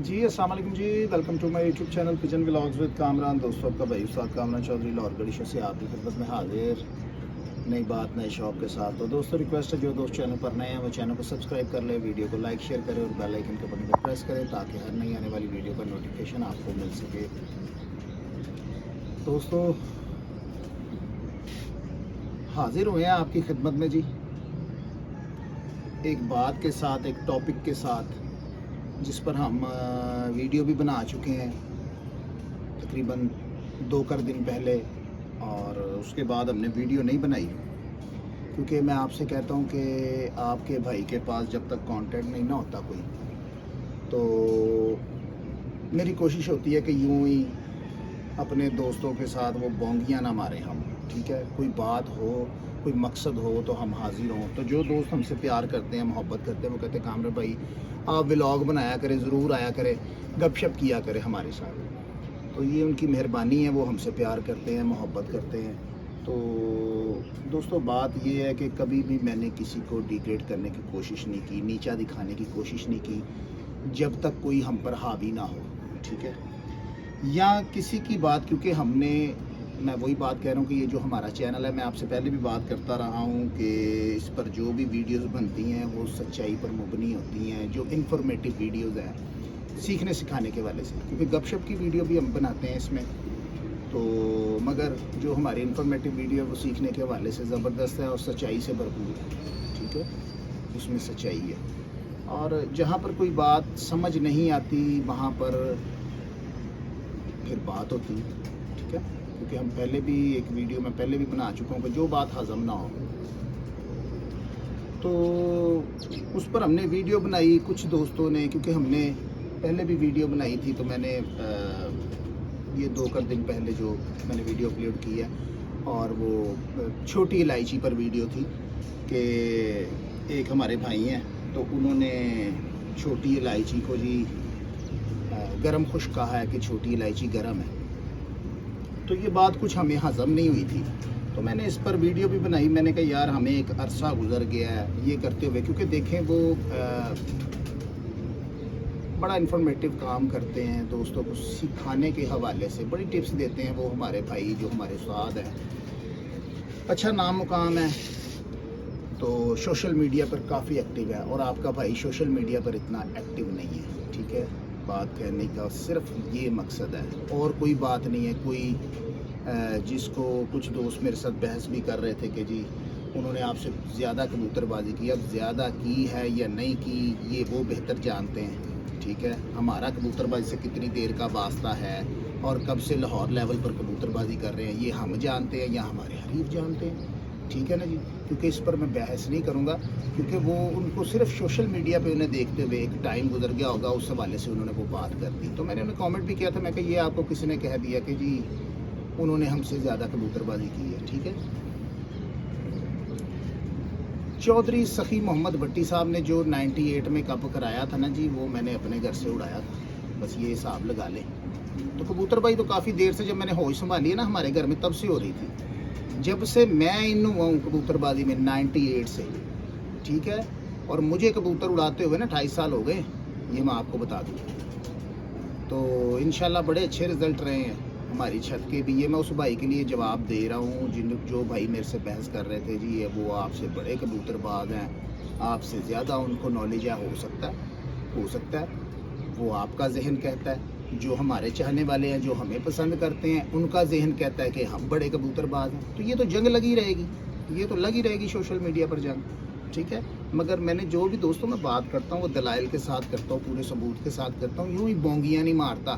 जी अस्सलाम वालेकुम जी, welcome to my YouTube channel pigeon vlogs with Kamran. दोस्तों, आपका भाई उस्ताद कामरान चौधरी लाहौर गढ़ी से आपकी खिदमत में हाजिर, नई बात नए शौक के साथ। तो दोस्तों, रिक्वेस्ट है जो दोस्त चैनल पर नए हैं वो चैनल को सब्सक्राइब कर ले, वीडियो को लाइक शेयर करें और बेल आइकन के बटन को प्रेस करें ताकि हर नई आने वाली वीडियो का नोटिफिकेशन आपको मिल सके। दोस्तों, हाजिर हुए हैं आपकी खिदमत में जी, एक बात के साथ, एक टॉपिक के साथ जिस पर हम वीडियो भी बना चुके हैं तकरीबन 2 दिन पहले, और उसके बाद हमने वीडियो नहीं बनाई क्योंकि मैं आपसे कहता हूं कि आपके भाई के पास जब तक कांटेक्ट नहीं ना होता कोई, तो मेरी कोशिश होती है कि यूं ही अपने दोस्तों के साथ वो बोंगियां ना मारें हम। ठीक है, कोई बात हो, कोई मकसद हो तो हम हाजिर हों। तो जो दोस्त हमसे प्यार करते हैं, मोहब्बत करते हैं, वो कहते हैं कामरान भाई आप व्लॉग बनाया करें, ज़रूर आया करें, गपशप किया करें हमारे साथ। तो ये उनकी मेहरबानी है, वो हमसे प्यार करते हैं, मोहब्बत करते हैं। तो दोस्तों, बात ये है कि कभी भी मैंने किसी को डिग्रेड करने की कोशिश नहीं की, नीचा दिखाने की कोशिश नहीं की, जब तक कोई हम पर हावी ना हो। ठीक है, या किसी की बात, क्योंकि मैं वही बात कह रहा हूँ कि ये जो हमारा चैनल है, मैं आपसे पहले भी बात करता रहा हूँ कि इस पर जो भी वीडियोस बनती हैं वो सच्चाई पर मुबनी होती हैं, जो इन्फॉर्मेटिव वीडियोस हैं सीखने सिखाने के वाले से, क्योंकि गपशप की वीडियो भी हम बनाते हैं इसमें, तो मगर जो हमारी इन्फॉर्मेटिव वीडियो वो सीखने के हवाले से ज़बरदस्त है और सच्चाई से भरपूर है। ठीक है, उसमें सच्चाई है, और जहाँ पर कोई बात समझ नहीं आती वहाँ पर फिर बात होती है। ठीक है, क्योंकि हम पहले भी एक वीडियो में पहले भी बना चुका हूँ कि जो बात हजम ना हो, तो उस पर हमने वीडियो बनाई कुछ दोस्तों ने, क्योंकि हमने पहले भी वीडियो बनाई थी। तो मैंने ये 2 दिन पहले जो मैंने वीडियो अपलोड की है, और वो छोटी इलायची पर वीडियो थी कि एक हमारे भाई हैं, तो उन्होंने छोटी इलायची को जी गरम खुश कहा है कि छोटी इलायची गरम है। तो ये बात कुछ हमें हजम नहीं हुई थी, तो मैंने इस पर वीडियो भी बनाई। मैंने कहा यार, हमें एक अरसा गुजर गया है ये करते हुए, क्योंकि देखें वो बड़ा इन्फॉर्मेटिव काम करते हैं, दोस्तों को सिखाने के हवाले से बड़ी टिप्स देते हैं वो हमारे भाई, जो हमारे उस्ताद हैं। अच्छा नाम मुकाम है, तो सोशल मीडिया पर काफ़ी एक्टिव है, और आपका भाई सोशल मीडिया पर इतना एक्टिव नहीं है। ठीक है, बात कहने का सिर्फ ये मकसद है और कोई बात नहीं है। कोई जिसको कुछ दोस्त मेरे साथ बहस भी कर रहे थे कि जी उन्होंने आपसे ज़्यादा कबूतरबाजी की, अब ज़्यादा की है या नहीं की ये वो बेहतर जानते हैं। ठीक है, हमारा कबूतरबाजी से कितनी देर का वास्ता है और कब से लाहौर लेवल पर कबूतरबाजी कर रहे हैं ये हम जानते हैं या हमारे हरीफ जानते हैं। ठीक है ना जी, क्योंकि इस पर मैं बहस नहीं करूंगा, क्योंकि वो उनको सिर्फ सोशल मीडिया पे उन्हें देखते हुए एक टाइम गुजर गया होगा, उस हवाले से उन्होंने वो बात कर दी। तो मैंने उन्हें कमेंट भी किया था, मैं कि ये आपको किसी ने कह दिया कि जी उन्होंने हमसे ज़्यादा कबूतरबाजी की है। ठीक है, चौधरी सखी मोहम्मद भट्टी साहब ने जो 98 में कप कराया था ना जी, वो मैंने अपने घर से उड़ाया था, बस ये हिसाब लगा लें। तो कबूतरबाजी तो काफ़ी देर से, जब मैंने होश संभाली है ना हमारे घर में, तब से हो रही थी, जब से मैं इन हुआ हूँ कबूतरबाजी में 98 से। ठीक है, और मुझे कबूतर उड़ाते हुए ना 28 साल हो गए, ये मैं आपको बता दूँ। तो इंशाल्लाह बड़े अच्छे रिज़ल्ट रहे हैं हमारी छत के भी। ये मैं उस भाई के लिए जवाब दे रहा हूँ जो भाई मेरे से बहस कर रहे थे, जी ये वो आपसे बड़े कबूतरबाज हैं, आपसे ज़्यादा उनको नॉलेज है, हो सकता है वो आपका जहन कहता है। जो हमारे चाहने वाले हैं, जो हमें पसंद करते हैं, उनका जहन कहता है कि हम बड़े कबूतरबाज हैं। तो ये तो जंग लगी रहेगी, ये तो लगी रहेगी सोशल मीडिया पर जंग। ठीक है, मगर मैंने जो भी दोस्तों मैं बात करता हूँ वो दलाइल के साथ करता हूँ, पूरे सबूत के साथ करता हूँ, यूँ ही बोंगियाँ नहीं मारता,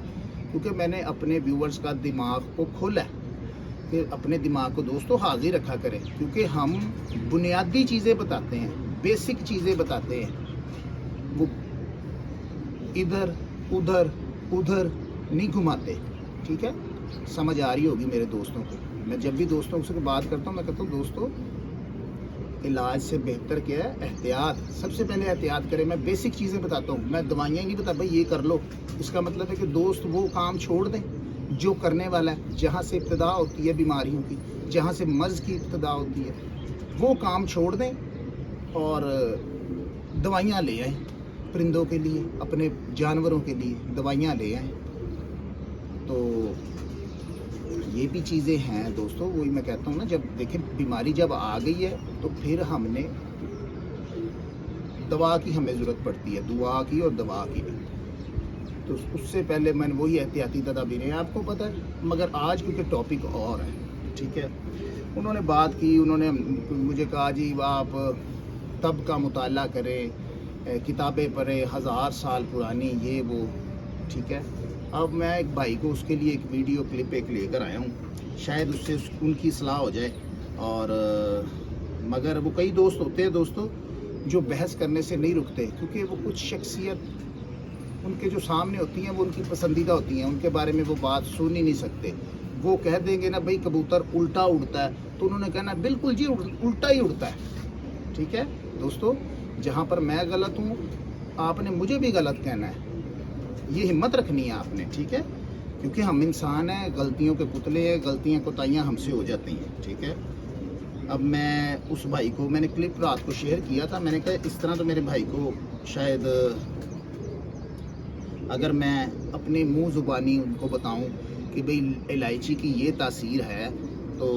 क्योंकि मैंने अपने व्यूवर्स का दिमाग को खोला है कि अपने दिमाग को दोस्तों हाजिर रखा करें, क्योंकि हम बुनियादी चीज़ें बताते हैं, बेसिक चीज़ें बताते हैं, वो इधर उधर नहीं घुमाते। ठीक है, समझ आ रही होगी मेरे दोस्तों को। मैं जब भी दोस्तों से बात करता हूँ मैं कहता हूँ दोस्तों, इलाज से बेहतर क्या है, एहतियात। सबसे पहले एहतियात करें। मैं बेसिक चीज़ें बताता हूँ, मैं दवाइयाँ नहीं बता भाई ये कर लो। इसका मतलब है कि दोस्त वो काम छोड़ दें जो करने वाला है, जहाँ से इब्तिदा होती है बीमारियों की, जहाँ से मर्ज़ की इब्तिदा होती है, वो काम छोड़ दें और दवाइयाँ ले आएँ। परिंदों के लिए, अपने जानवरों के लिए दवाइयाँ ले आएँ। तो ये भी चीज़ें हैं दोस्तों, वही मैं कहता हूँ ना, जब देखें बीमारी जब आ गई है तो फिर हमने दवा की हमें ज़रूरत पड़ती है, दुआ की और दवा की भी। तो उससे पहले मैंने वही एहतियाती तदाबीरें आपको पता है, मगर आज क्योंकि टॉपिक और है, ठीक है। उन्होंने बात की, उन्होंने मुझे कहा जी आप तब का मुताला करें, किताबें पढ़ें 1000 साल पुरानी, ये वो, ठीक है। अब मैं एक भाई को उसके लिए एक वीडियो क्लिप एक लेकर आया हूँ, शायद उससे उनकी सलाह हो जाए। और मगर वो कई दोस्त होते हैं दोस्तों जो बहस करने से नहीं रुकते, क्योंकि वो कुछ शख्सियत उनके जो सामने होती हैं वो उनकी पसंदीदा होती हैं, उनके बारे में वो बात सुन ही नहीं सकते। वो कह देंगे ना भाई कबूतर उल्टा उड़ता है, तो उन्होंने कहना बिल्कुल जी उल्टा ही उड़ता है, ठीक है दोस्तों। जहाँ पर मैं गलत हूँ आपने मुझे भी गलत कहना है, ये हिम्मत रखनी है आपने, ठीक है। क्योंकि हम इंसान हैं, गलतियों के पुतले हैं, गलतियाँ कोताहियाँ हमसे हो जाती हैं, ठीक है। अब मैं उस भाई को मैंने क्लिप रात को शेयर किया था, मैंने कहा इस तरह तो मेरे भाई को शायद अगर मैं अपने मुंह ज़ुबानी उनको बताऊं कि भाई इलायची की ये तासीर है, तो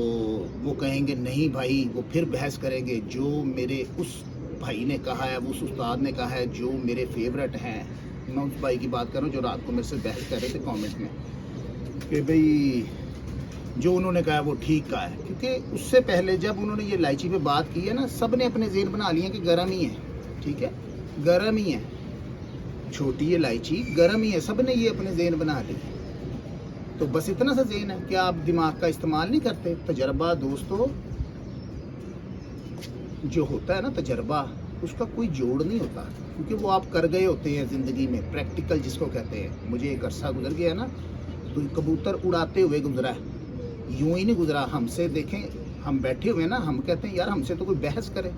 वो कहेंगे नहीं भाई, वो फिर बहस करेंगे। जो मेरे उस भाई ने कहा है, उस उस्ताद ने कहा है जो मेरे फेवरेट हैं, मैं उस भाई की बात कर रहा हूँ जो रात को मेरे से बहस कर रहे थे कमेंट में कि भाई जो उन्होंने कहा वो ठीक का है। क्योंकि उससे पहले जब उन्होंने ये इलायची पे बात की है ना, सब ने अपने ज़हन बना लिए कि गर्म ही है, ठीक है, गर्म ही है, छोटी इलायची गर्म ही है, सब ने ये अपने ज़हन बना ली। तो बस इतना सा ज़हन है कि आप दिमाग का इस्तेमाल नहीं करते। तजर्बा दोस्तों जो होता है ना, तजर्बा उसका कोई जोड़ नहीं होता, क्योंकि वो आप कर गए होते हैं ज़िंदगी में, प्रैक्टिकल जिसको कहते हैं। मुझे एक अरसा गुजर गया ना, तो कबूतर उड़ाते हुए गुजरा है, यूं ही नहीं गुजरा। हमसे देखें, हम बैठे हुए ना, हम कहते हैं यार हमसे तो कोई बहस करे,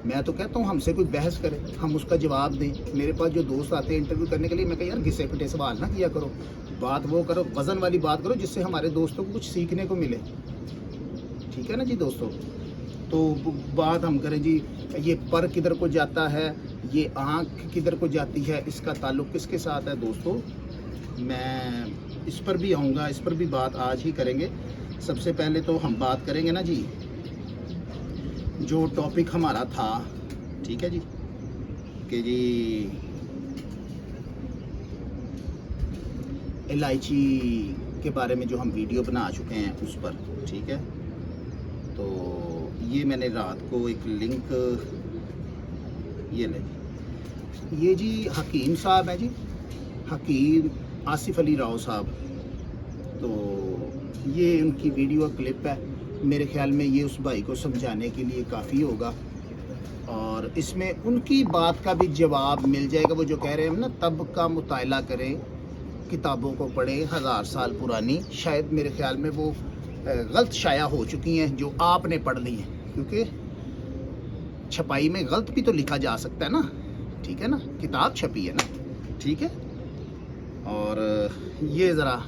मैं तो कहता हूँ हमसे कोई बहस करे, हम उसका जवाब दें। मेरे पास जो दोस्त आते हैं इंटरव्यू करने के लिए, मैं कहता यार घिसे पिटे सवाल ना किया करो, बात वो करो, वज़न वाली बात करो जिससे हमारे दोस्तों को कुछ सीखने को मिले, ठीक है ना जी दोस्तों। तो बात हम करें जी, ये पर किधर को जाता है, ये आँख किधर को जाती है, इसका ताल्लुक़ किसके साथ है दोस्तों, मैं इस पर भी आऊँगा, इस पर भी बात आज ही करेंगे। सबसे पहले तो हम बात करेंगे ना जी, जो टॉपिक हमारा था, ठीक है जी, कि जी इलायची के बारे में जो हम वीडियो बना चुके हैं उस पर, ठीक है। तो ये मैंने रात को एक लिंक, ये ले, ये जी हकीम साहब है जी, हकीम आसिफ अली राव साहब, तो ये उनकी वीडियो क्लिप है। मेरे ख्याल में ये उस भाई को समझाने के लिए काफ़ी होगा, और इसमें उनकी बात का भी जवाब मिल जाएगा। वो जो कह रहे हैं ना, तब का मुताला करें, किताबों को पढ़ें 1000 साल पुरानी, शायद मेरे ख्याल में वो गलत शाया हो चुकी हैं जो आपने पढ़ ली हैं, क्योंकि छपाई में गलत भी तो लिखा जा सकता है ना, ठीक है ना, किताब छपी है ना, ठीक है। और ये ज़रा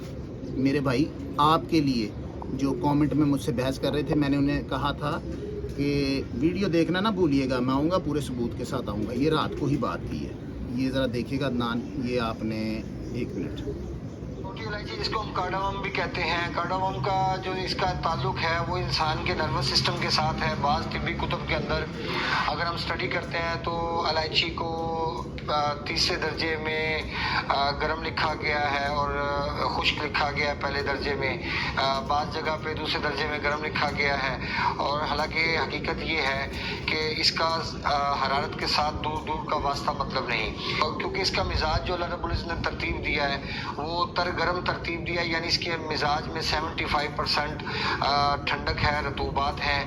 मेरे भाई आपके लिए जो कमेंट में मुझसे बहस कर रहे थे, मैंने उन्हें कहा था कि वीडियो देखना ना भूलिएगा, मैं आऊँगा पूरे सबूत के साथ आऊँगा। ये रात को ही बात की है, ये ज़रा देखिएगा अदनान, ये आपने 1 मिनट। छोटी इलायची जिसको हम कार्डामम भी कहते हैं, कार्डामम का जो इसका ताल्लुक है वो इंसान के नर्वस सिस्टम के साथ है। बाज़ तिब्बी कुतुब के अंदर अगर हम स्टडी करते हैं तो इलायची को तीसरे दर्जे में गर्म लिखा गया है और खुश्क लिखा गया है पहले दर्जे में, बाज़ जगह पे दूसरे दर्जे में गर्म लिखा गया है। और हालांकि हकीकत ये है कि इसका हरारत के साथ दूर दूर का वास्ता मतलब नहीं, और क्योंकि इसका मिजाज जो अल्लाह रब्बुल इज़्ज़त ने तरतीब दिया है वो गर्म तरतीब दिया, यानी इसके मिजाज में 75% ठंडक है, रतूबात है,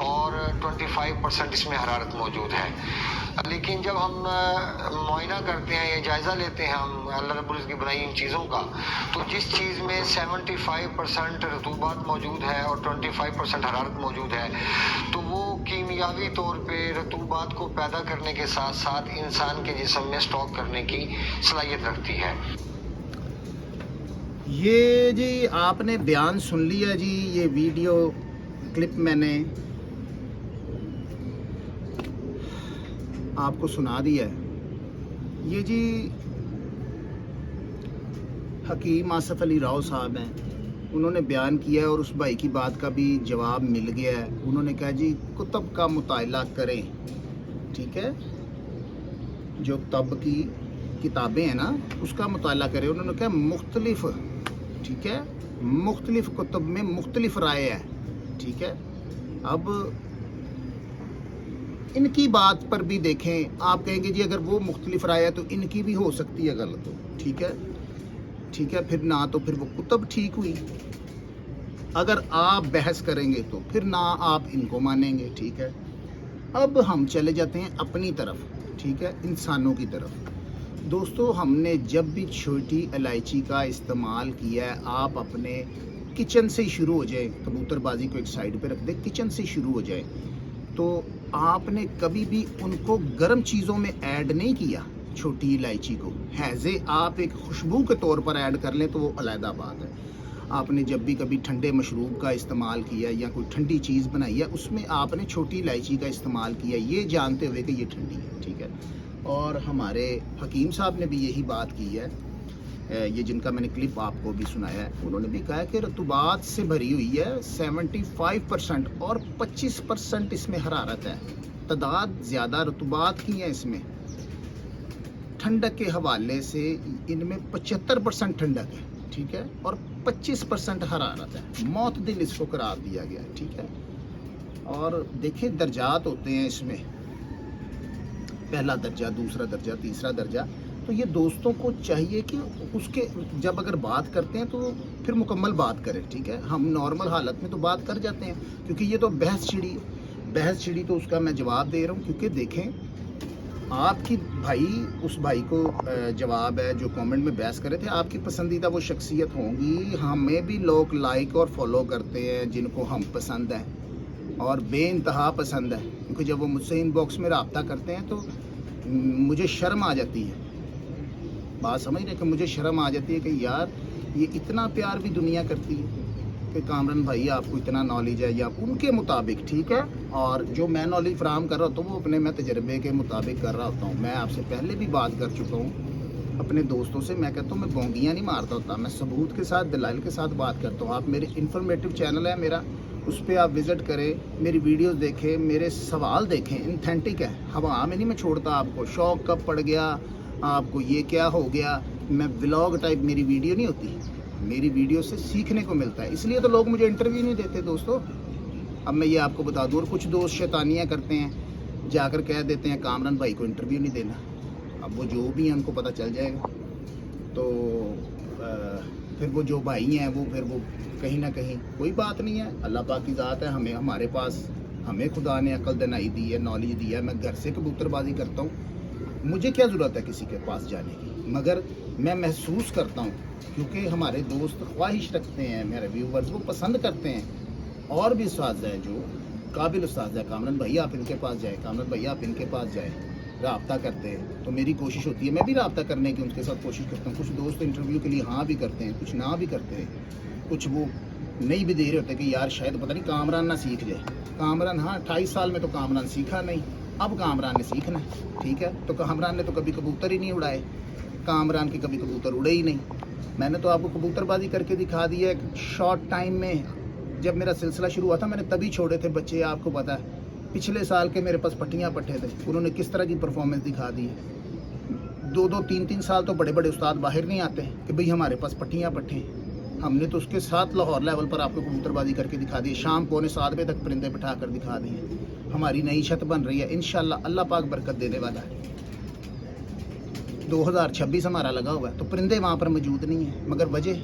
और 25% इसमें हरारत मौजूद है। लेकिन जब हम मुआयना करते हैं या जायज़ा लेते हैं हम अल्लाह रब्बुल इज़्ज़त की बनाई इन चीज़ों का, तो जिस चीज़ में 75% रतूबात मौजूद है और 25% हरारत मौजूद है, तो वो कीमियावी तौर पे रतूबात को पैदा करने के साथ साथ इंसान के जिस्म में स्टॉक करने की सलाहियत रखती है। ये जी आपने बयान सुन लिया जी, ये वीडियो क्लिप मैंने आपको सुना दिया है। ये जी हकीम आसफ अली राव साहब हैं, उन्होंने बयान किया है और उस भाई की बात का भी जवाब मिल गया है। उन्होंने कहा जी कुतुब का मुताला करें, ठीक है, जो तब की किताबें हैं ना उसका मुताला करें। उन्होंने कहा मुख्तलिफ, ठीक है, मुख्तलिफ कुतुब में मुख्तलिफ राय है, ठीक है। अब इनकी बात पर भी देखें, आप कहेंगे जी अगर वो मुख्तलिफ राय है तो इनकी भी हो सकती है गलत, ठीक है, ठीक है। फिर ना तो फिर वो कुतुब ठीक हुई, अगर आप बहस करेंगे तो फिर ना आप इनको मानेंगे, ठीक है। अब हम चले जाते हैं अपनी तरफ, ठीक है, इंसानों की तरफ। दोस्तों, हमने जब भी छोटी इलायची का इस्तेमाल किया है, आप अपने किचन से ही शुरू हो जाए, कबूतरबाजी को एक साइड पे रख दे, किचन से शुरू हो जाए, तो आपने कभी भी उनको गर्म चीज़ों में ऐड नहीं किया। छोटी इलायची को हैज़े आप एक खुशबू के तौर पर ऐड कर लें तो वो अलहदा बात है। आपने जब भी कभी ठंडे मशरूब का इस्तेमाल किया या कोई ठंडी चीज़ बनाई है, उसमें आपने छोटी इलायची का इस्तेमाल किया, ये जानते हुए कि ये ठंडी है, ठीक है। और हमारे हकीम साहब ने भी यही बात की है, ये जिनका मैंने क्लिप आपको भी सुनाया है, उन्होंने भी कहा है कि रतूबात से भरी हुई है 75% और 25% इसमें हरारत है। तादाद ज़्यादा रतूबात की है इसमें। ठंडक के हवाले से इनमें 75% ठंडक है, ठीक है, और 25% हरारत है। मौत दिल इसको करार दिया गया है, ठीक है। और देखिए दर्जात होते हैं इसमें, पहला दर्जा, दूसरा दर्जा, तीसरा दर्जा। तो ये दोस्तों को चाहिए कि उसके जब अगर बात करते हैं तो फिर मुकम्मल बात करें, ठीक है। हम नॉर्मल हालत में तो बात कर जाते हैं, क्योंकि ये तो बहस छिड़ी तो उसका मैं जवाब दे रहा हूँ। क्योंकि देखें आपकी भाई, उस भाई को जवाब है जो कमेंट में बहस कर रहे थे, आपकी पसंदीदा वो शख्सियत होंगी। हमें भी लोग लाइक और फॉलो करते हैं जिनको हम पसंद हैं और बेइंतहा पसंद है, क्योंकि जब वो मुझसे इनबॉक्स में रब्ता करते हैं तो मुझे शर्म आ जाती है। बात समझ रहे कि मुझे शर्म आ जाती है कि यार ये इतना प्यार भी दुनिया करती है कि कामरान भाई आपको इतना नॉलेज है, या उनके मुताबिक, ठीक है। और जो मैं नॉलेज फराहम कर रहा होता हूँ वो अपने मैं तजर्बे के मुताबिक कर रहा होता हूँ। मैं आपसे पहले भी बात कर चुका हूँ अपने दोस्तों से, मैं कहता हूँ मैं बोंगियाँ नहीं मारता होता, मैं सबूत के साथ, दलाइल के साथ बात करता हूँ। आप मेरे इन्फॉर्मेटिव चैनल है मेरा, उस पर आप विज़िट करें, मेरी वीडियोस देखें, मेरे सवाल देखें, इंथेंटिक है। हवा में नहीं मैं छोड़ता आपको, शौक कब पड़ गया आपको, ये क्या हो गया, मैं व्लॉग टाइप मेरी वीडियो नहीं होती। मेरी वीडियो से सीखने को मिलता है, इसलिए तो लोग मुझे इंटरव्यू नहीं देते दोस्तों। अब मैं ये आपको बता दूँ, और कुछ दोस्त शैतानियाँ करते हैं, जाकर कह देते हैं कामरान भाई को इंटरव्यू नहीं देना। अब वो जो भी हैं उनको पता चल जाएगा, तो फिर वो जो भाई हैं वो फिर वो कहीं ना कहीं, कोई बात नहीं है, अल्लाह पाक की ज़ात है। हमारे पास, हमें खुदा ने अकल दनाई दी है, नॉलेज दी है। मैं घर से कबूतरबाजी करता हूँ, मुझे क्या ज़रूरत है किसी के पास जाने की, मगर मैं महसूस करता हूँ क्योंकि हमारे दोस्त ख्वाहिश रखते हैं, मेरे व्यूवर्स वो पसंद करते हैं। और भी उस्ताद हैं जो काबिल उस्ताद है, कामरान भाई आप इनके पास जाए, कामरान भाई आप इनके पास जाए, रब्ता करते हैं। तो मेरी कोशिश होती है, मैं भी रब्ता करने की उनके साथ कोशिश करता हूँ। कुछ दोस्त इंटरव्यू के लिए हाँ भी करते हैं, कुछ ना भी करते हैं, कुछ वो नहीं भी दे रहे होते कि यार शायद पता नहीं कामरान ना सीख जाए। कामरान, हाँ 28 साल में तो कामरान सीखा नहीं, अब कामरान ने सीखना है, ठीक है। तो कामरान ने तो कभी कबूतर ही नहीं उड़ाए, कामरान के कभी कबूतर उड़े ही नहीं। मैंने तो आपको कबूतरबाजी करके दिखा दी है शॉर्ट टाइम में। जब मेरा सिलसिला शुरू हुआ था मैंने तभी छोड़े थे बच्चे, आपको पता है। पिछले साल के मेरे पास पट्टियाँ पट्टे थे, उन्होंने किस तरह की परफॉर्मेंस दिखा दी है। 2-2, 3-3 साल तो बड़े बड़े उस्ताद बाहर नहीं आते कि भाई हमारे पास पट्टियाँ पट्टे। हमने तो उसके साथ लाहौर लेवल पर आपको कबूतरबाजी करके दिखा दी। शाम 6:45 बजे तक परिंदे बिठा कर दिखा दिए। हमारी नई छत बन रही है, इंशाल्लाह अल्लाह पाक बरकत देने वाला है। 2026 हमारा लगा हुआ है, तो परिंदे वहाँ पर मौजूद नहीं है, मगर वजह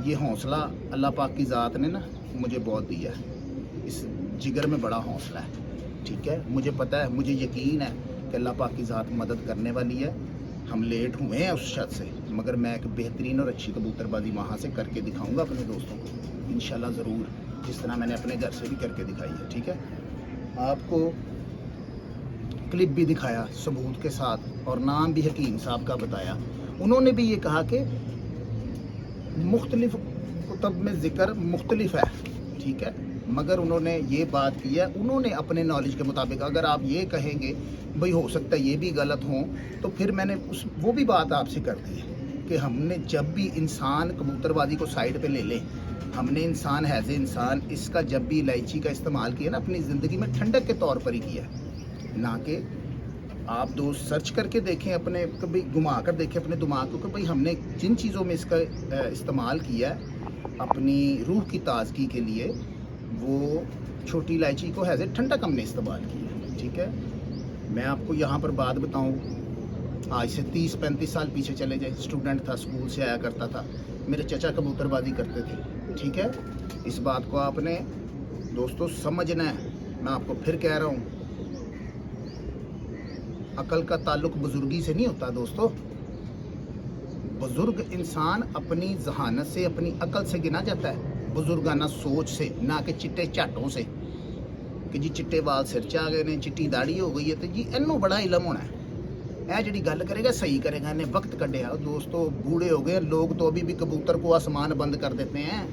ये हौसला अल्लाह पाक की ज़ात ने ना मुझे बहुत दिया है। इस जिगर में बड़ा हौसला है, ठीक है। मुझे पता है, मुझे यकीन है कि अल्लाह पाक की ज़ात मदद करने वाली है। हम लेट हुए हैं उस शर्त से, मगर मैं एक बेहतरीन और अच्छी कबूतरबाजी वहाँ से करके दिखाऊंगा अपने दोस्तों को इंशाल्लाह ज़रूर, जिस तरह मैंने अपने घर से भी करके दिखाई है, ठीक है। आपको क्लिप भी दिखाया सबूत के साथ, और नाम भी हकीम साहब का बताया। उन्होंने भी ये कहा कि मुख्तलिफ कुतब में ज़िक्र मुख्तलिफ है, ठीक है। मगर उन्होंने ये बात की है, उन्होंने अपने नॉलेज के मुताबिक। अगर आप ये कहेंगे भाई हो सकता है ये भी गलत हो, तो फिर मैंने वो भी बात आपसे कर दी है कि हमने जब भी इंसान कबूतरबाजी को साइड पे ले लें, हमने इंसान हैज़ इंसान इसका जब भी इलायची का इस्तेमाल किया ना अपनी ज़िंदगी में ठंडक के तौर पर ही किया है। ना कि आप दोस्त सर्च करके देखें, अपने कभी घुमा कर देखें अपने दिमाग को कि भाई हमने जिन चीज़ों में इसका इस्तेमाल किया है अपनी रूह की ताजगी के लिए, वो छोटी इलायची को हैज़ ए ठंडक हमने इस्तेमाल किया है। ठीक है, मैं आपको यहाँ पर बात बताऊँ, आज से 30-35 साल पीछे चले जाए, स्टूडेंट था, स्कूल से आया करता था, मेरे चचा कबूतरबाजी करते थे। ठीक है, इस बात को आपने दोस्तों समझना है। मैं आपको फिर कह रहा हूँ, अकल का ताल्लुक बुजुर्गी से नहीं होता दोस्तों। बुजुर्ग इंसान अपनी जहानत से, अपनी अकल से गिना जाता है, बुजुर्गाना सोच से, ना कि चिट्टे झाटों से कि जी चिट्टे वाल सिर च आ गए ने, चिट्टी दाढ़ी हो गई है, तो जी इनू बड़ा इलम होना है। यह जी गल करेगा सही करेगा, इन्हें वक्त कढ़िया। दोस्तों बूढ़े हो गए लोग तो अभी भी कबूतर को आसमान बंद कर देते हैं।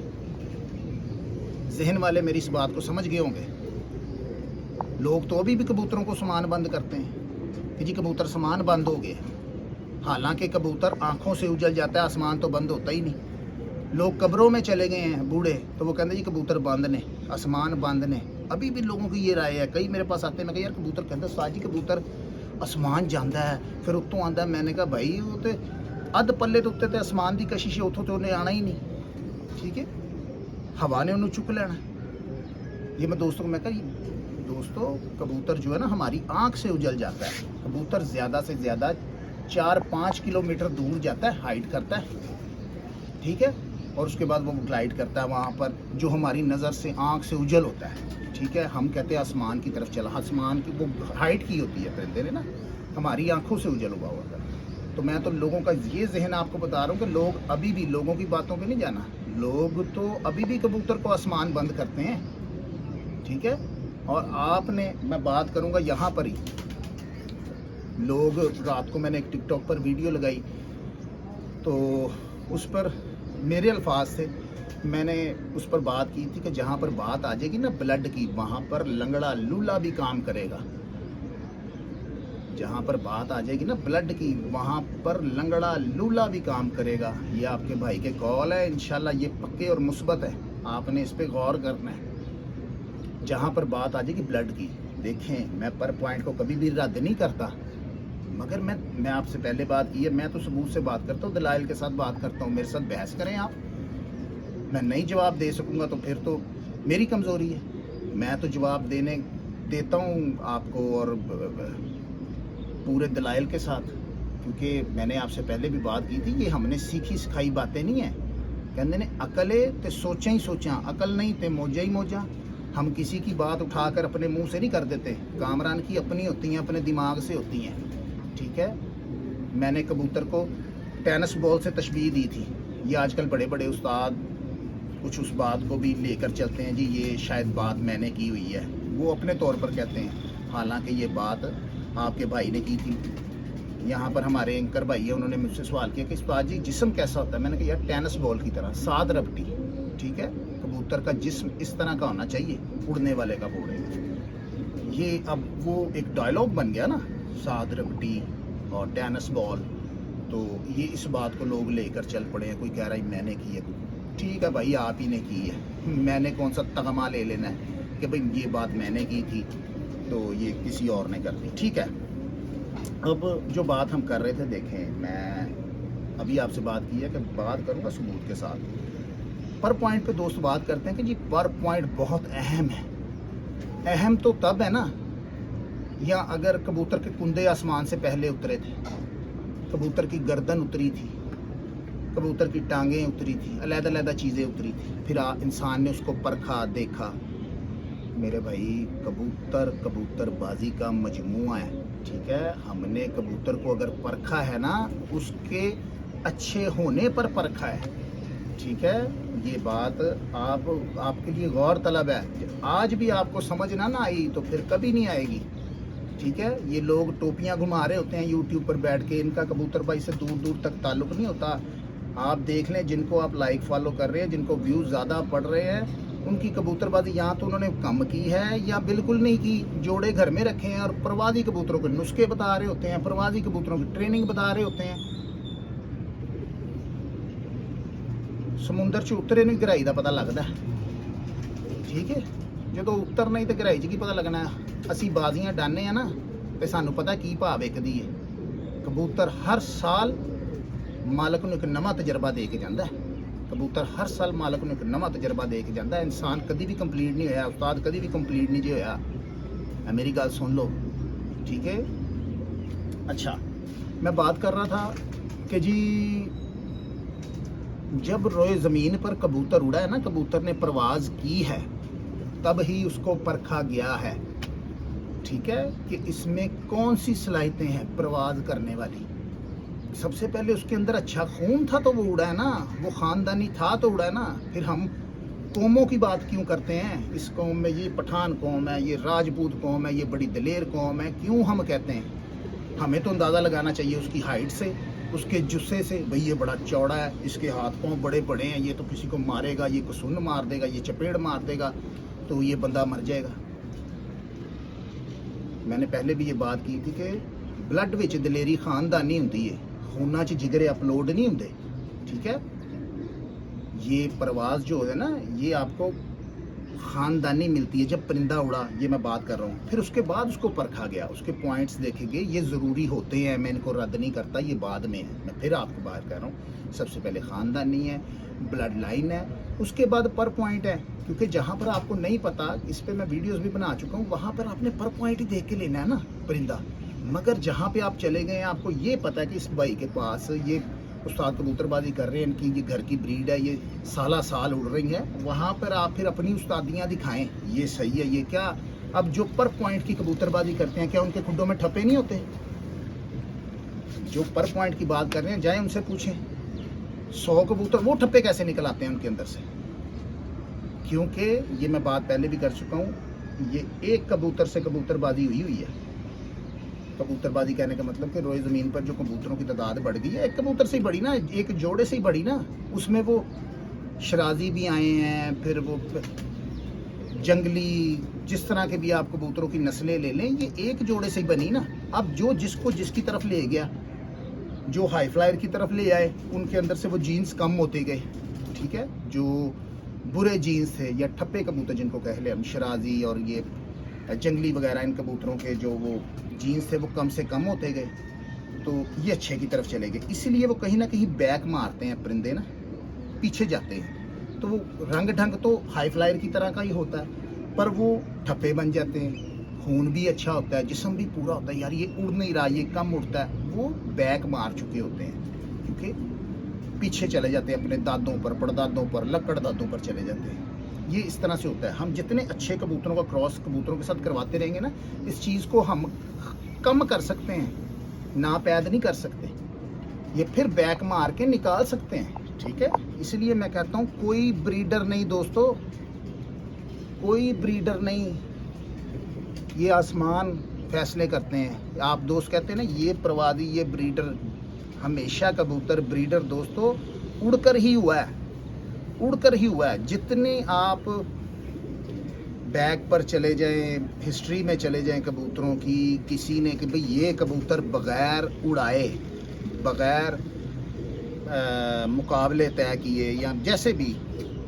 जहन वाले मेरी इस बात को समझ गए होंगे, लोग तो अभी भी कबूतरों को आसमान बंद करते हैं कि जी कबूतर आसमान बंद हो गए। हालांकि कबूतर आंखों से उजल जाता है, आसमान तो बंद होता ही नहीं। लोग कब्रों में चले गए हैं बूढ़े, तो वो कहते जी कबूतर बंद ने, आसमान बंद ने। अभी भी लोगों की ये राय है, कई मेरे पास आते हैं, मैं कहा यार कबूतर कहते उस्ताद जी कबूतर आसमान जाता है फिर उत्तों आता है। मैंने कहा भाई वो तो अध पल्ले तो उत्ते आसमान की कशिश है, उत्थों तो उन्हें आना ही नहीं। ठीक है, हवा ने उन्हें चुक लेना। ये मैं दोस्तों को मैं कहा दोस्तों कबूतर जो है ना हमारी आंख से उजल जाता है। कबूतर ज़्यादा से ज़्यादा 4-5 किलोमीटर दूर जाता है, हाइट करता है। ठीक है, और उसके बाद वो ग्लाइड करता है वहाँ पर जो हमारी नज़र से आंख से उजल होता है। ठीक है, हम कहते हैं आसमान की तरफ चला, आसमान की वो हाइट की होती है परिंदे ने ना, हमारी आंखों से उजल हुआ होता है। तो मैं तो लोगों का ये जहन आपको बता रहा हूँ कि लोग अभी भी, लोगों की बातों पे नहीं जाना, लोग तो अभी भी कबूतर को आसमान बंद करते हैं। ठीक है, और आपने, मैं बात करूँगा यहाँ पर ही, लोग रात को मैंने एक टिकटॉक पर वीडियो लगाई तो उस पर मेरे अल्फाज थे, मैंने उस पर बात की थी कि जहाँ पर बात आ जाएगी ना ब्लड की, वहाँ पर लंगड़ा लूला भी काम करेगा। जहाँ पर बात आ जाएगी ना ब्लड की, वहाँ पर लंगड़ा लूला भी काम करेगा। ये आपके भाई के कॉल है, इंशाल्लाह ये पक्के और मुस्बत है, आपने इस पर गौर करना है। जहाँ पर बात आ जाएगी ब्लड की, देखें मैं पर पॉइंट को कभी भी रद्द नहीं करता, मगर मैं आपसे पहले बात की है, मैं तो सबूत से बात करता हूँ, दलाइल के साथ बात करता हूँ। मेरे साथ बहस करें आप, मैं नहीं जवाब दे सकूँगा तो फिर तो मेरी कमज़ोरी है। मैं तो जवाब देता हूँ आपको और पूरे दलाइल के साथ, क्योंकि मैंने आपसे पहले भी बात की थी, ये हमने सीखी सिखाई बातें नहीं हैं। कहते ने अकले ते सोचा ही सोचा, अकल नहीं ते मौजा ही मौजा। हम किसी की बात उठाकर अपने मुंह से नहीं कर देते, कामरान की अपनी होती हैं, अपने दिमाग से होती हैं। ठीक है, मैंने कबूतर को टेनिस बॉल से तशबीह दी थी। ये आजकल बड़े बड़े उस्ताद कुछ उस बात को भी लेकर चलते हैं, जी ये शायद बात मैंने की हुई है, वो अपने तौर पर कहते हैं, हालांकि ये बात आपके भाई ने की थी। यहाँ पर हमारे एंकर भाई है, उन्होंने मुझसे सवाल किया कि उस्ताद जी जिस्म कैसा होता है। मैंने कहा यार टेनिस बॉल की तरह, सात रबटी। ठीक है, कबूतर का जिस्म इस तरह का होना चाहिए, उड़ने वाले का उड़े। ये अब वो एक डायलॉग बन गया ना, सात रबटी और टेनिस बॉल, तो ये इस बात को लोग लेकर चल पड़े हैं। कोई कह रहा है मैंने की है, ठीक है भाई आप ही ने की है, मैंने कौन सा तगमा ले लेना है कि भाई ये बात मैंने की थी तो ये किसी और ने कर दी। ठीक है, अब जो बात हम कर रहे थे, देखें मैं अभी आपसे बात की है कि बात करूँगा सबूत के साथ। पर पॉइंट पे दोस्त बात करते हैं कि जी पर पॉइंट बहुत अहम है। अहम तो तब है ना, या अगर कबूतर के कुंदे आसमान से पहले उतरे थे, कबूतर की गर्दन उतरी थी, कबूतर की टांगें उतरी थी, अलग-अलग चीज़ें उतरी थी, फिर इंसान ने उसको परखा, देखा। मेरे भाई कबूतरबाजी का मजमूआ है। ठीक है, हमने कबूतर को अगर परखा है ना, उसके अच्छे होने पर परखा है। ठीक है, ये बात आपके लिए गौर तलब है। आज भी आपको समझ ना आई तो फिर कभी नहीं आएगी। ठीक है, ये लोग टोपियां घुमा रहे होते हैं यूट्यूब पर बैठ के, इनका कबूतरबाजी से दूर दूर तक ताल्लुक़ नहीं होता। आप देख लें, जिनको आप लाइक फॉलो कर रहे हैं, जिनको व्यूज़ ज़्यादा पड़ रहे हैं, उनकी कबूतरबाजी यहाँ तो उन्होंने कम की है या बिल्कुल नहीं की। जोड़े घर में रखे हैं और परवाजी कबूतरों के नुस्खे बता रहे होते हैं, परवाजी कबूतरों की ट्रेनिंग बता रहे होते हैं। समुंदर च उतरे नहीं गहराई का पता लगता है, ठीक है। जो उतरना ही तो गहराई च की पता लगना है। असी बाजियां डाने हैं ना तो सानू पता की भाव विकदी है। कबूतर हर साल मालक नूं एक नवा तजर्बा दे के जाता है। कबूतर हर साल मालक नूं एक नवा तजर्बा दे के जाता है। इंसान कभी भी कंप्लीट नहीं होया, उस्ताद कभी भी कंप्लीट नहीं जो होया। मेरी गल सुन लो, ठीक है। अच्छा, मैं बात कर रहा था कि जी जब रोए ज़मीन पर कबूतर उड़ा है ना, कबूतर ने परवाज़ की है, तब ही उसको परखा गया है, ठीक है, कि इसमें कौन सी सलाहियतें हैं परवाज़ करने वाली। सबसे पहले उसके अंदर अच्छा खून था तो वो उड़ा है ना, वो ख़ानदानी था तो उड़ा है ना। फिर हम कौमों की बात क्यों करते हैं? इस कौम में ये पठान कौम है, ये राजपूत कौम है, ये बड़ी दलेर कौम है, क्यों हम कहते हैं? हमें तो अंदाज़ा लगाना चाहिए उसकी हाइट से, उसके जुस्से से, भाई ये बड़ा चौड़ा है, इसके हाथ पाँव बड़े बड़े हैं, ये तो किसी को मारेगा, ये कुसुन मार देगा, ये चपेड़ मार देगा, तो ये बंदा मर जाएगा। मैंने पहले भी ये बात की थी कि ब्लड विच दलेरी खानदानी होती है, खूना च जिगरे अपलोड नहीं होंगे, ठीक है। ये परवाज़ जो है ना, ये आपको ख़ानदानी मिलती है जब परिंदा उड़ा, ये मैं बात कर रहा हूँ। फिर उसके बाद उसको परखा गया, उसके पॉइंट्स देखे गए, ये ज़रूरी होते हैं, मैं इनको रद्द नहीं करता, ये बाद में है। मैं फिर आपको बात कर रहा हूँ, सबसे पहले ख़ानदानी है, ब्लड लाइन है, उसके बाद पर पॉइंट है। क्योंकि जहाँ पर आपको नहीं पता, इस पर मैं वीडियोज़ भी बना चुका हूँ, वहाँ पर आपने पर पॉइंट ही देख के लेना है ना परिंदा। मगर जहाँ पर आप चले गए, आपको ये पता है कि इस भाई के पास ये उस्ताद कबूतरबाजी कर रहे हैं, इनकी ये घर की ब्रीड है, ये साल उड़ रही है, वहाँ पर आप फिर अपनी उस्तादियाँ दिखाएं, ये सही है, ये क्या। अब जो पर पॉइंट की कबूतरबाजी करते हैं, क्या उनके खुड्डों में ठप्पे नहीं होते? जो पर पॉइंट की बात कर रहे हैं, जाए उनसे पूछें, 100 कबूतर, वो ठप्पे कैसे निकल आते हैं उनके अंदर से? क्योंकि ये मैं बात पहले भी कर चुका हूँ, ये एक कबूतर से कबूतरबाजी हुई है। कबूतरबाजी कहने का मतलब कि रोए ज़मीन पर जो कबूतरों की तादाद बढ़ गई है, एक कबूतर से ही बढ़ी ना, एक जोड़े से ही बढ़ी ना। उसमें वो शराजी भी आए हैं, फिर वो जंगली, जिस तरह के भी आप कबूतरों की नस्लें ले लें, ये एक जोड़े से ही बनी ना। अब जो जिसको जिसकी तरफ ले गया, जो हाई फ्लायर की तरफ ले आए, उनके अंदर से वो जीन्स कम होते गए, ठीक है। जो बुरे जीन्स थे या ठप्पे कबूतर जिनको कह ले हम, शराजी और ये जंगली वगैरह, इन कबूतरों के जो वो जीन्स थे वो कम से कम होते गए, तो ये अच्छे की तरफ चले गए। इसलिए वो कहीं ना कहीं बैक मारते हैं परिंदे ना, पीछे जाते हैं। तो वो रंग ढंग तो हाई फ्लायर की तरह का ही होता है, पर वो ठप्पे बन जाते हैं। खून भी अच्छा होता है, जिस्म भी पूरा होता है, यार ये उड़ नहीं रहा, ये कम उड़ता है, वो बैक मार चुके होते हैं, क्योंकि पीछे चले जाते हैं अपने दादों पर, परदादों पर, लकड़ दादों पर चले जाते हैं। ये इस तरह से होता है। हम जितने अच्छे कबूतरों का क्रॉस कबूतरों के साथ करवाते रहेंगे ना, इस चीज़ को हम कम कर सकते हैं, ना पैद नहीं कर सकते, ये फिर बैक मार के निकाल सकते हैं, ठीक है। इसलिए मैं कहता हूँ कोई ब्रीडर नहीं दोस्तों, कोई ब्रीडर नहीं, ये आसमान फैसले करते हैं। आप दोस्त कहते हैं ना ये प्रवादी, ये ब्रीडर, हमेशा कबूतर ब्रीडर दोस्तों उड़कर ही हुआ है, उड़कर ही हुआ है। जितने आप बैक पर चले जाएं, हिस्ट्री में चले जाएं कबूतरों की, किसी ने कि भाई ये कबूतर बग़ैर उड़ाए, बग़ैर मुकाबले तय किए या जैसे भी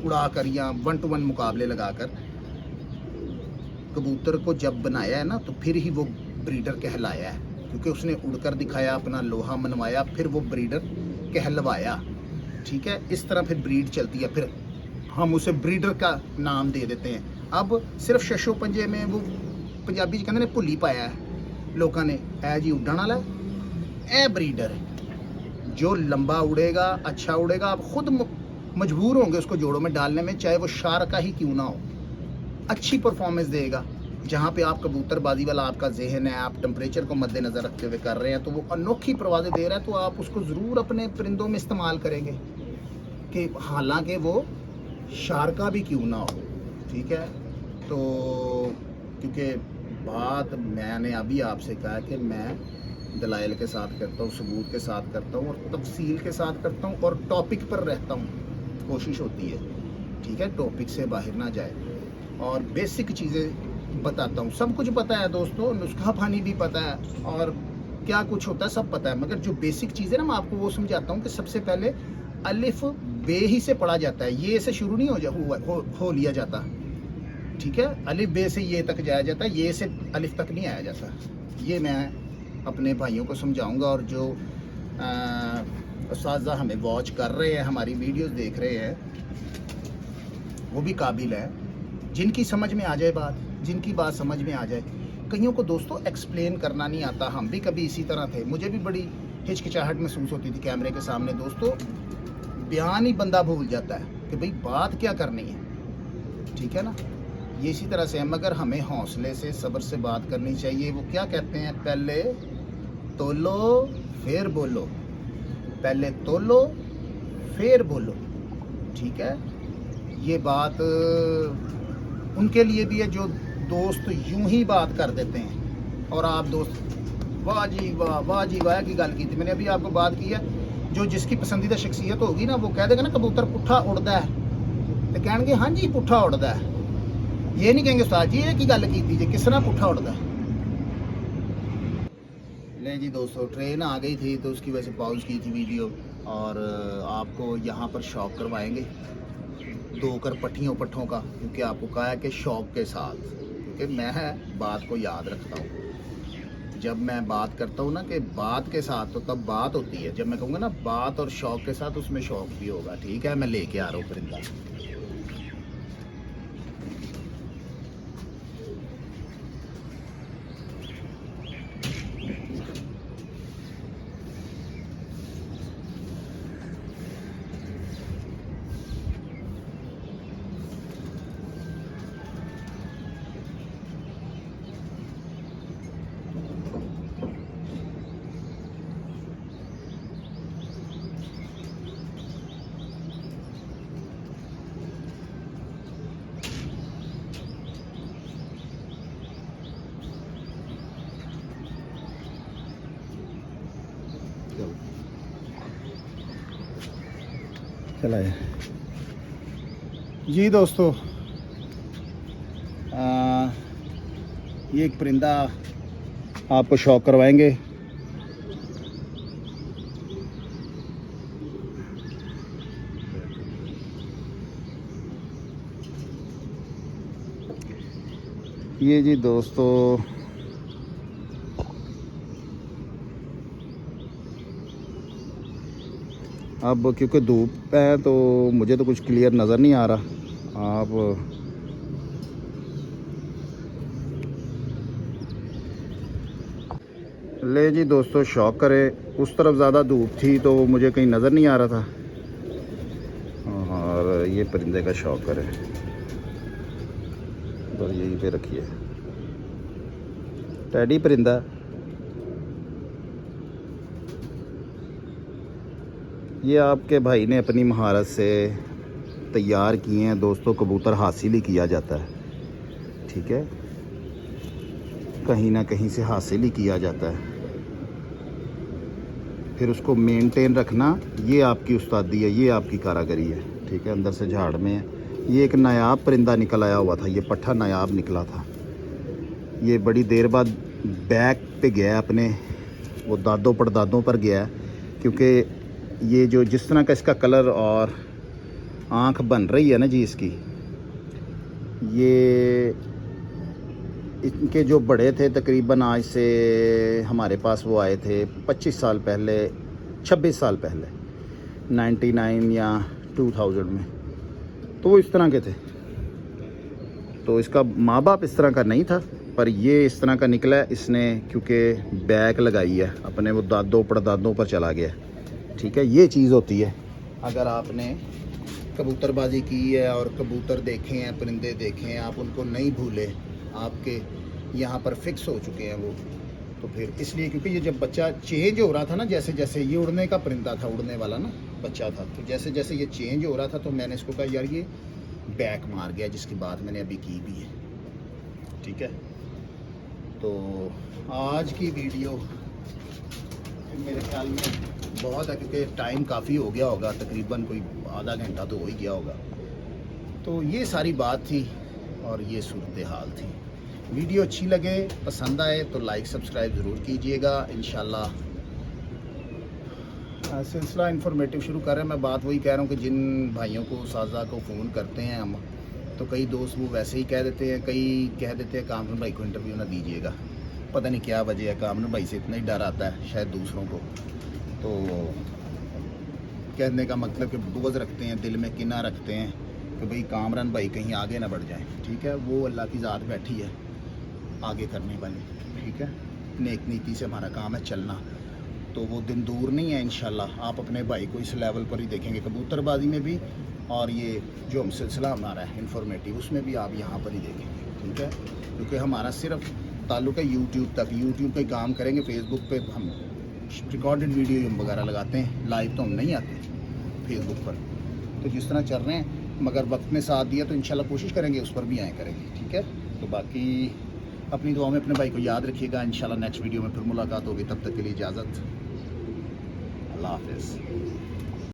उड़ाकर या 1 to 1 मुकाबले लगाकर कबूतर को जब बनाया है ना, तो फिर ही वो ब्रीडर कहलाया है, क्योंकि उसने उड़कर दिखाया, अपना लोहा मनवाया, फिर वो ब्रीडर कहलवाया, ठीक है। इस तरह फिर ब्रीड चलती है, फिर हम उसे ब्रीडर का नाम दे देते हैं। अब सिर्फ शशो पंजे में वो पंजाबी कहते ने भुली पाया है लोगों ने, ऐ जी उड़न वाला ए ब्रीडर है, जो लंबा उड़ेगा, अच्छा उड़ेगा, आप खुद मजबूर होंगे उसको जोड़ों में डालने में, चाहे वो शार का ही क्यों ना हो, अच्छी परफॉर्मेंस देगा। जहाँ पे आप कबूतरबाजी वाला आपका जहन है, आप टेम्परेचर को मद्देनज़र रखते हुए कर रहे हैं, तो वो अनोखी परवाज़ें दे रहा है, तो आप उसको ज़रूर अपने परिंदों में इस्तेमाल करेंगे, कि हालांकि वो शार का भी क्यों ना हो, ठीक है। तो क्योंकि बात मैंने अभी आपसे कहा कि मैं दलाइल के साथ करता हूँ, सबूत के साथ करता हूँ और तफसील के साथ करता हूँ और टॉपिक पर रहता हूँ, कोशिश होती है, ठीक है, टॉपिक से बाहर ना जाए, और बेसिक चीज़ें बताता हूँ। सब कुछ पता है दोस्तों, नुस्खा पानी भी पता है और क्या कुछ होता है सब पता है, मगर जो बेसिक चीज़ें ना मैं आपको वो समझाता हूँ कि सबसे पहले अलिफ बे ही से पढ़ा जाता है, ये से शुरू नहीं हो लिया जाता, ठीक है। अलिफ बे से ये तक जाया जाता है, ये से अलिफ तक नहीं आया जाता। ये मैं अपने भाइयों को समझाऊंगा, और जो उस्ताद हमें वॉच कर रहे हैं, हमारी वीडियोस देख रहे हैं, वो भी काबिल है, जिनकी समझ में आ जाए बात, जिनकी बात समझ में आ जाए। कईयों को दोस्तों एक्सप्लेन करना नहीं आता, हम भी कभी इसी तरह थे, मुझे भी बड़ी हिचकिचाहट महसूस होती थी कैमरे के सामने दोस्तों। बयान ही बंदा भूल जाता है कि भाई बात क्या करनी है, ठीक है ना। ये इसी तरह से है, मगर हमें हौसले से सब्र से बात करनी चाहिए। वो क्या कहते हैं, पहले तोलो फिर बोलो, पहले तोलो फिर बोलो, ठीक है। ये बात उनके लिए भी है जो दोस्त यूं ही बात कर देते हैं, और आप दोस्त वाह जी वाह, वाह जी वाह की गल की थी मैंने अभी आपको बात की है। जो जिसकी पसंदीदा शख्सियत होगी ना, वो कह देगा ना कबूतर पुट्ठा उड़दा है, तो कहेंगे हाँ जी पुट्ठा उड़दा है। ये नहीं कहेंगे उस्ताद जी ये की गल की थी, किस तरह पुट्ठा उड़दा है। नहीं जी दोस्तों, ट्रेन आ गई थी तो उसकी वजह से पॉज की थी वीडियो, और आपको यहाँ पर शौक करवाएंगे 2 करपट्टियों पट्ठों का, क्योंकि आपको कहा है कि शौक के साथ, क्योंकि मैं बात को याद रखता हूँ। जब मैं बात करता हूँ ना कि बात के साथ, तो तब बात होती है। जब मैं कहूँगा ना बात और शौक के साथ, उसमें शौक भी होगा, ठीक है। मैं लेके आ रहा हूँ परिंदा। चला है जी दोस्तों। ये एक परिंदा आपको शौक करवाएंगे। ये जी दोस्तों अब क्योंकि धूप है तो मुझे तो कुछ क्लियर नज़र नहीं आ रहा। आप ले जी दोस्तों शौक करें। उस तरफ ज़्यादा धूप थी तो मुझे कहीं नज़र नहीं आ रहा था, और ये परिंदे का शौक करें, तो यहीं पे रखिए। टैडी परिंदा, ये आपके भाई ने अपनी महारत से तैयार किए हैं दोस्तों। कबूतर हासिल ही किया जाता है, ठीक है, कहीं ना कहीं से हासिल ही किया जाता है, फिर उसको मेंटेन रखना, ये आपकी उस्तादी है, ये आपकी कारागरी है, ठीक है। अंदर से झाड़ में है। ये एक नायाब परिंदा निकल आया हुआ था, ये पट्ठा नायाब निकला था। ये बड़ी देर बाद बैक पे गया, अपने वो दादों परदादों पर गया, क्योंकि ये जो जिस तरह का इसका कलर और आँख बन रही है ना जी इसकी, ये इनके जो बड़े थे तकरीबन आज से हमारे पास वो आए थे 25 साल पहले, 26 साल पहले, 99 या 2000 में, तो वो इस तरह के थे। तो इसका माँ बाप इस तरह का नहीं था, पर ये इस तरह का निकला है इसने, क्योंकि बैक लगाई है अपने, वो दादों परदादों पर चला गया, ठीक है। ये चीज़ होती है, अगर आपने कबूतरबाजी की है और कबूतर देखे हैं, परिंदे देखे हैं, आप उनको नहीं भूले, आपके यहाँ पर फिक्स हो चुके हैं वो, तो फिर इसलिए क्योंकि ये जब बच्चा चेंज हो रहा था ना, जैसे जैसे ये उड़ने का परिंदा था, उड़ने वाला ना बच्चा था, तो जैसे जैसे ये चेंज हो रहा था तो मैंने इसको कहा यार ये बैक मार गया, जिसकी बात मैंने अभी की भी है, ठीक है। तो आज की वीडियो मेरे ख्याल में बहुत है, क्योंकि टाइम काफ़ी हो गया होगा, तकरीबन कोई आधा घंटा तो हो ही गया होगा। تو یہ ساری بات تھی اور یہ صورتحال تھی. ویڈیو اچھی لگے پسند آئے تو لائک سبسکرائب ضرور کیجئے گا. انشاءاللہ سلسلہ انفارمیٹیو شروع کر رہے ہیں. میں بات وہی کہہ رہا ہوں کہ جن بھائیوں کو اساتذہ کو فون کرتے ہیں ہم تو کئی دوست وہ ویسے ہی کہہ دیتے ہیں, کئی کہہ دیتے ہیں کامران بھائی کو انٹرویو نہ دیجیے گا. پتہ نہیں کیا وجہ ہے, کامران بھائی سے اتنا ہی ڈر آتا ہے شاید دوسروں کو. تو کہنے کا مطلب کہ بغض رکھتے ہیں, دل میں کینہ رکھتے ہیں کہ بھئی کامران بھائی کہیں آگے نہ بڑھ جائیں. ٹھیک ہے, وہ اللہ کی ذات بیٹھی ہے آگے کرنے والی. ٹھیک ہے, نیک نیتی سے ہمارا کام ہے چلنا. تو وہ دن دور نہیں ہے انشاءاللہ. آپ اپنے بھائی کو اس لیول پر ہی دیکھیں گے, کبوتر بازی میں بھی اور یہ جو ہم سلسلہ ہمارا ہے انفارمیٹیو اس میں بھی آپ یہاں پر ہی دیکھیں گے. ٹھیک ہے, کیونکہ ہمارا صرف تعلق ہے یوٹیوب تک. یوٹیوب پہ کام کریں گے, فیس بک پہ ہم ریکارڈڈ ویڈیو وغیرہ لگاتے ہیں, لائیو تو ہم نہیں آتے فیس بک پر. تو جس طرح چل رہے ہیں, مگر وقت نے ساتھ دیا تو انشاءاللہ کوشش کریں گے اس پر بھی آئیں کریں گے. ٹھیک ہے, تو باقی اپنی دعاؤں میں اپنے بھائی کو یاد رکھیے گا. انشاءاللہ نیکسٹ ویڈیو میں پھر ملاقات ہوگی. تب تک کے لیے اجازت. اللہ حافظ.